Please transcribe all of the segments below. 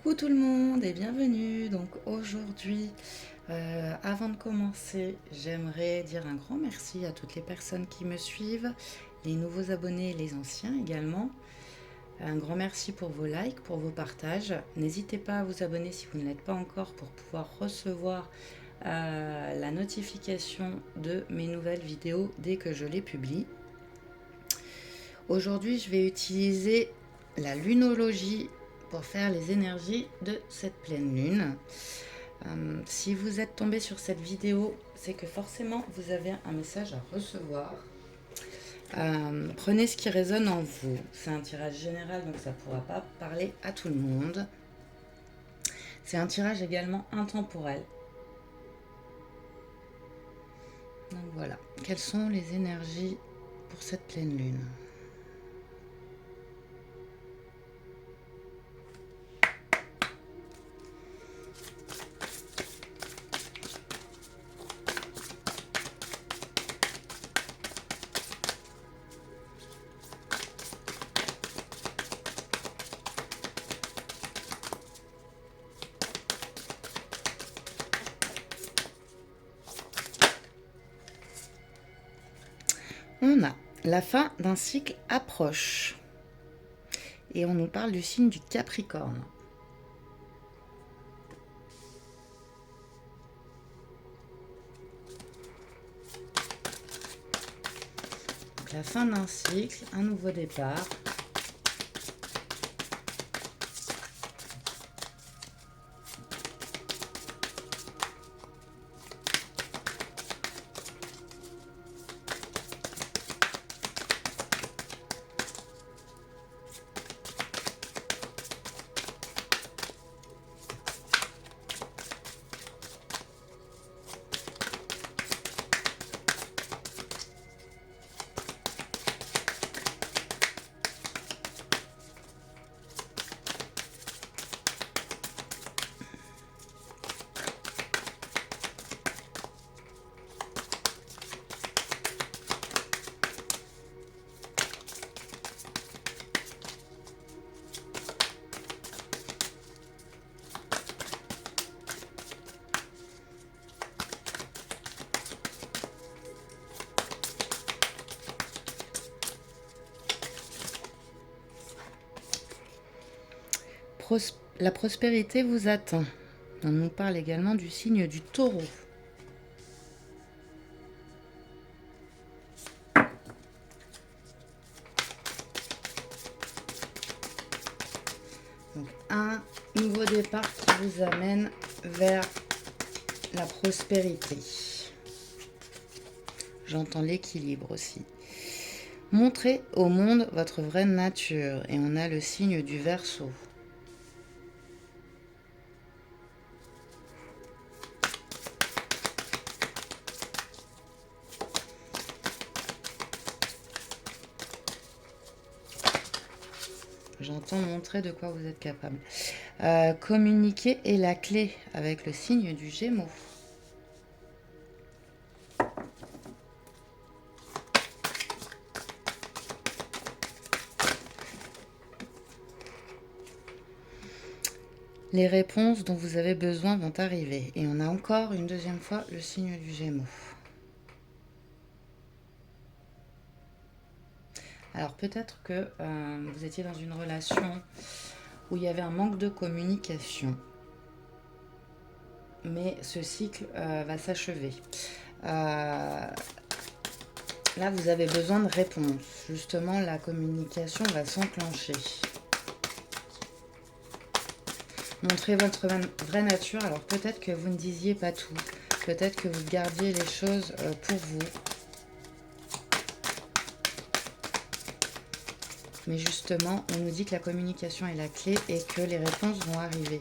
Coucou tout le monde et bienvenue. Donc aujourd'hui, avant de commencer, j'aimerais dire un grand merci à toutes les personnes qui me suivent, les nouveaux abonnés et les anciens également. Un grand merci pour vos likes, pour vos partages. N'hésitez pas à vous abonner si vous ne l'êtes pas encore pour pouvoir recevoir la notification de mes nouvelles vidéos dès que je les publie. Aujourd'hui, je vais utiliser la lunologie pour faire les énergies de cette pleine lune. Si vous êtes tombé sur cette vidéo, c'est que forcément vous avez un message à recevoir. Prenez ce qui résonne en vous. C'est un tirage général, donc ça ne pourra pas parler à tout le monde. C'est un tirage également intemporel. Donc voilà. Quelles sont les énergies pour cette pleine lune ? On a la fin d'un cycle approche. Et on nous parle du signe du Capricorne. Donc la fin d'un cycle, un nouveau départ. La prospérité vous attend. On nous parle également du signe du Taureau. Donc un nouveau départ qui vous amène vers la prospérité. J'entends l'équilibre aussi. Montrez au monde votre vraie nature. Et on a le signe du Verseau. J'entends montrer de quoi vous êtes capable. Communiquer est la clé avec le signe du Gémeaux. Les réponses dont vous avez besoin vont arriver. Et on a encore une deuxième fois le signe du Gémeaux. Alors peut-être que vous étiez dans une relation où il y avait un manque de communication. Mais ce cycle va s'achever. Là, vous avez besoin de réponses. Justement, la communication va s'enclencher. Montrez votre vraie nature. Alors peut-être que vous ne disiez pas tout. Peut-être que vous gardiez les choses pour vous. Mais justement, on nous dit que la communication est la clé et que les réponses vont arriver.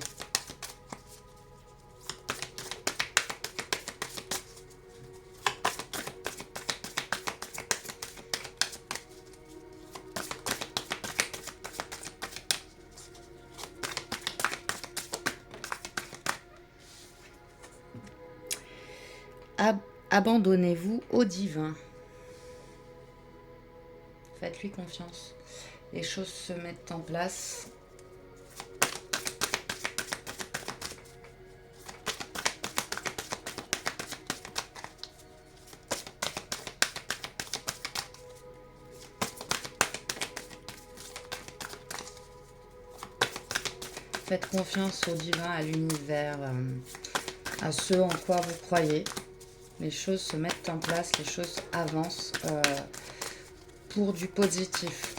Abandonnez-vous au divin. Faites-lui confiance. Les choses se mettent en place. Faites confiance au divin, à l'univers, à ce en quoi vous croyez. Les choses se mettent en place, les choses avancent pour du positif.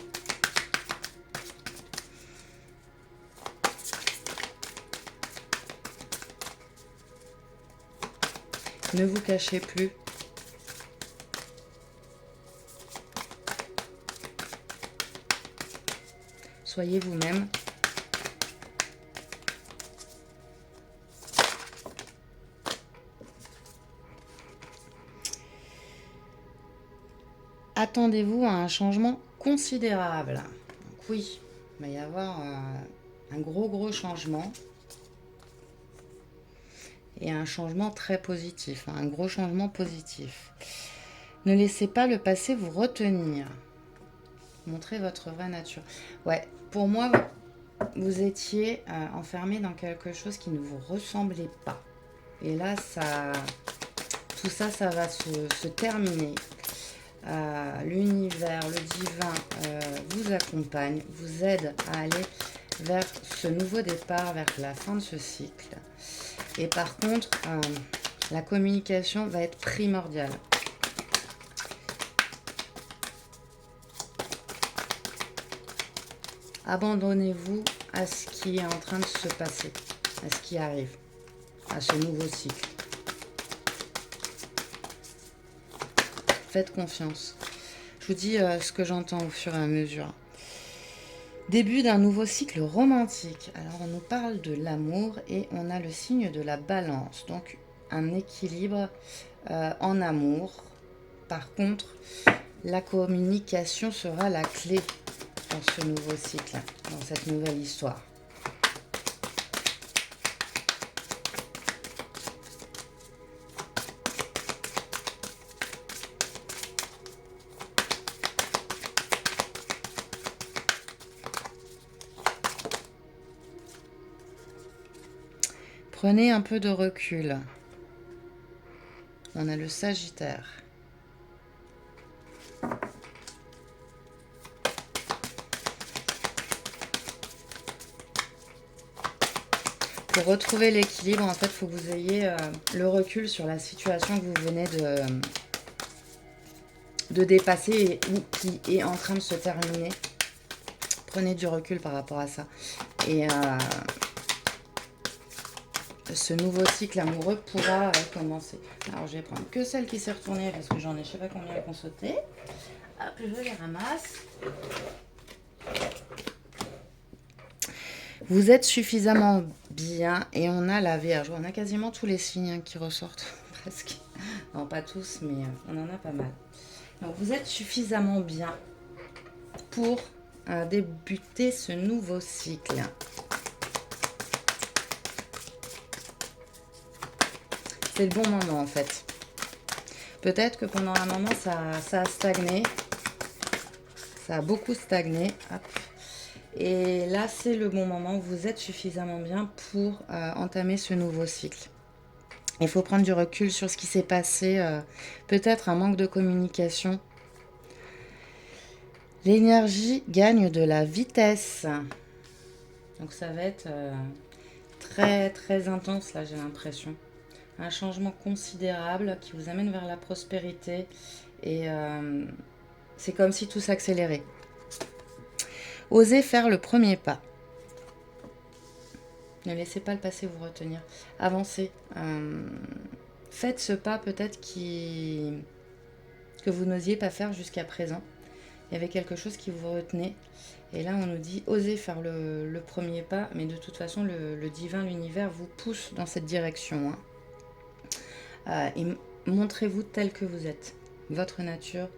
Ne vous cachez plus. Soyez vous-même. Attendez-vous à un changement considérable. Donc oui, il va y avoir un gros changement. Et un changement très positif, un gros changement positif. Ne laissez pas le passé vous retenir. Montrez votre vraie nature. Ouais, pour moi, vous étiez enfermé dans quelque chose qui ne vous ressemblait pas. Et là, tout ça, ça va se terminer. L'univers, le divin vous accompagne, vous aide à aller vers ce nouveau départ, vers la fin de ce cycle. Et par contre, la communication va être primordiale. Abandonnez-vous à ce qui est en train de se passer, à ce qui arrive, à ce nouveau cycle. Faites confiance. Je vous dis ce que j'entends au fur et à mesure. Début d'un nouveau cycle romantique. Alors on nous parle de l'amour et on a le signe de la balance. Donc un équilibre en amour. Par contre, la communication sera la clé dans ce nouveau cycle, dans cette nouvelle histoire. Prenez un peu de recul. On a le Sagittaire. Pour retrouver l'équilibre, en fait, il faut que vous ayez le recul sur la situation que vous venez de dépasser ou qui est en train de se terminer. Prenez du recul par rapport à ça. Et ce nouveau cycle amoureux pourra commencer. Alors, je vais prendre que celle qui s'est retournée parce que j'en ai je sais pas combien qui ont sauté. Hop, je les ramasse. Vous êtes suffisamment bien et on a la Vierge. On a quasiment tous les signes qui ressortent, presque. Non, pas tous, mais on en a pas mal. Donc, vous êtes suffisamment bien pour débuter ce nouveau cycle. C'est le bon moment, en fait. Peut-être que pendant un moment, ça a stagné. Ça a beaucoup stagné. Hop. Et là, c'est le bon moment où vous êtes suffisamment bien pour entamer ce nouveau cycle. Il faut prendre du recul sur ce qui s'est passé. Peut-être un manque de communication. L'énergie gagne de la vitesse. Donc ça va être très intense, là, j'ai l'impression. Un changement considérable qui vous amène vers la prospérité. Et c'est comme si tout s'accélérait. Osez faire le premier pas. Ne laissez pas le passé vous retenir. Avancez. Faites ce pas peut-être que vous n'osiez pas faire jusqu'à présent. Il y avait quelque chose qui vous retenait. Et là, on nous dit, osez faire le premier pas. Mais de toute façon, le divin, l'univers vous pousse dans cette direction. Et montrez-vous tel que vous êtes. Votre nature,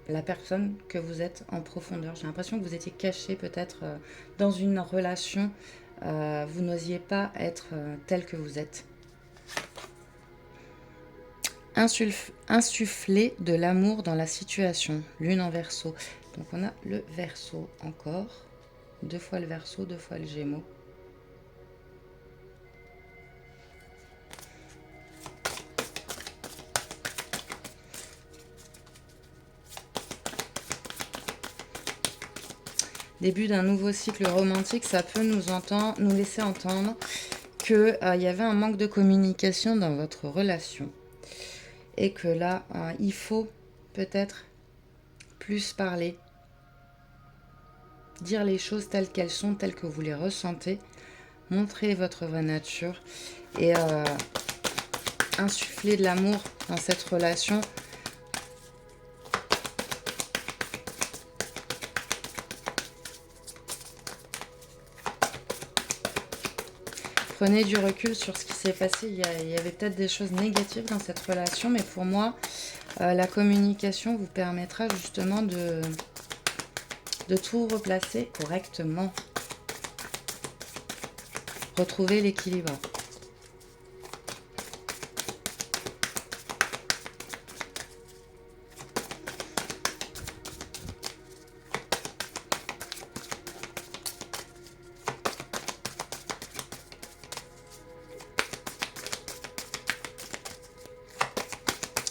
la personne que vous êtes en profondeur. J'ai l'impression que vous étiez caché peut-être dans une relation. Vous n'osiez pas être tel que vous êtes. Insuffler de l'amour dans la situation. Lune en Verseau. Donc on a le Verseau encore. 2 fois le Verseau, 2 fois le Gémeaux. début d'un nouveau cycle romantique, ça peut nous laisser entendre qu'il y avait un manque de communication dans votre relation. Et que là, il faut peut-être plus parler, dire les choses telles qu'elles sont, telles que vous les ressentez, montrer votre vraie nature et insuffler de l'amour dans cette relation. Prenez du recul sur ce qui s'est passé. Il y avait peut-être des choses négatives dans cette relation, mais pour moi, la communication vous permettra justement de tout replacer correctement. Retrouver l'équilibre.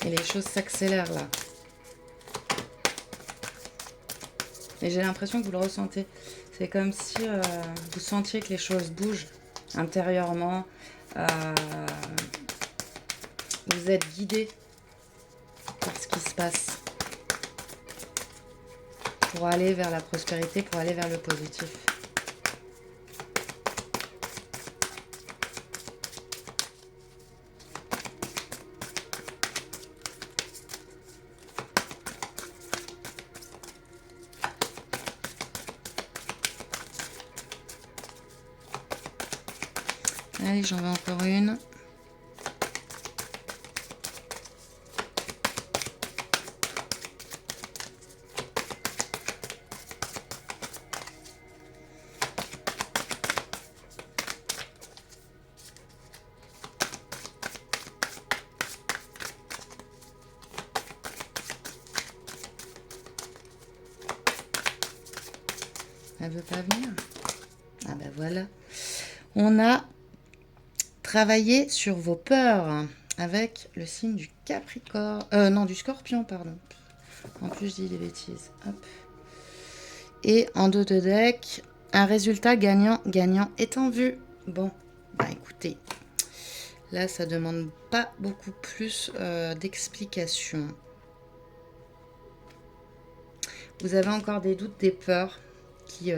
Et les choses s'accélèrent là. Et j'ai l'impression que vous le ressentez. C'est comme si vous sentiez que les choses bougent intérieurement. Vous êtes guidé par ce qui se passe. Pour aller vers la prospérité, pour aller vers le positif. Allez, j'en veux encore une. Elle veut pas venir. Ah ben voilà. On a travaillé sur vos peurs avec le signe du Capricorne. Non, du Scorpion, pardon. En plus, je dis des bêtises. Hop. Et en dos de deck, un résultat gagnant-gagnant est en vue. Bon, bah écoutez, là, ça demande pas beaucoup plus d'explications. Vous avez encore des doutes, des peurs qui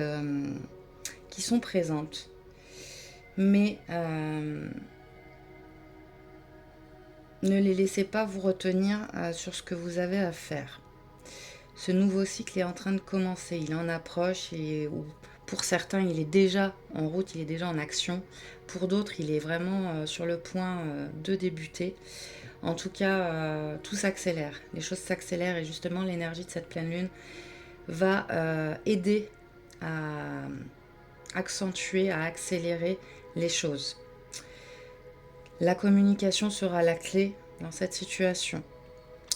sont présentes. Mais ne les laissez pas vous retenir sur ce que vous avez à faire. Ce nouveau cycle est en train de commencer, il en approche et pour certains il est déjà en route, il est déjà en action. Pour d'autres il est vraiment sur le point de débuter. En tout cas, tout s'accélère, les choses s'accélèrent et justement l'énergie de cette pleine lune va aider à accentuer, à accélérer les choses. La communication sera la clé dans cette situation,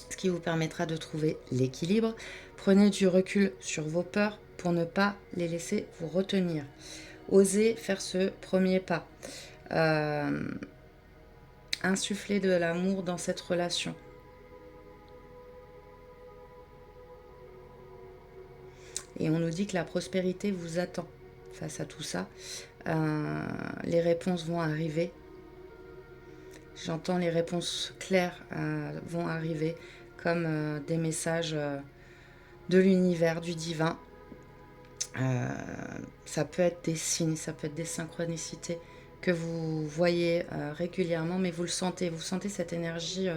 ce qui vous permettra de trouver l'équilibre. Prenez du recul sur vos peurs pour ne pas les laisser vous retenir. Osez faire ce premier pas. Insuffler de l'amour dans cette relation. Et on nous dit que la prospérité vous attend face à tout ça. Les réponses vont arriver. J'entends les réponses claires vont arriver comme des messages de l'univers, du divin. Ça peut être des signes, ça peut être des synchronicités que vous voyez régulièrement, mais vous le sentez. Vous sentez cette énergie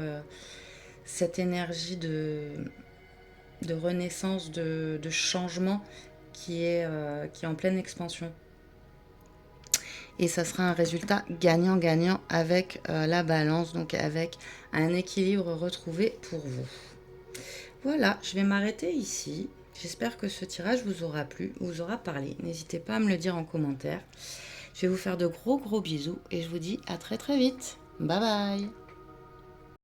de renaissance, de changement qui est en pleine expansion. Et ça sera un résultat gagnant-gagnant avec la balance, donc avec un équilibre retrouvé pour vous. Voilà, je vais m'arrêter ici. J'espère que ce tirage vous aura plu, vous aura parlé. N'hésitez pas à me le dire en commentaire. Je vais vous faire de gros bisous et je vous dis à très vite. Bye bye.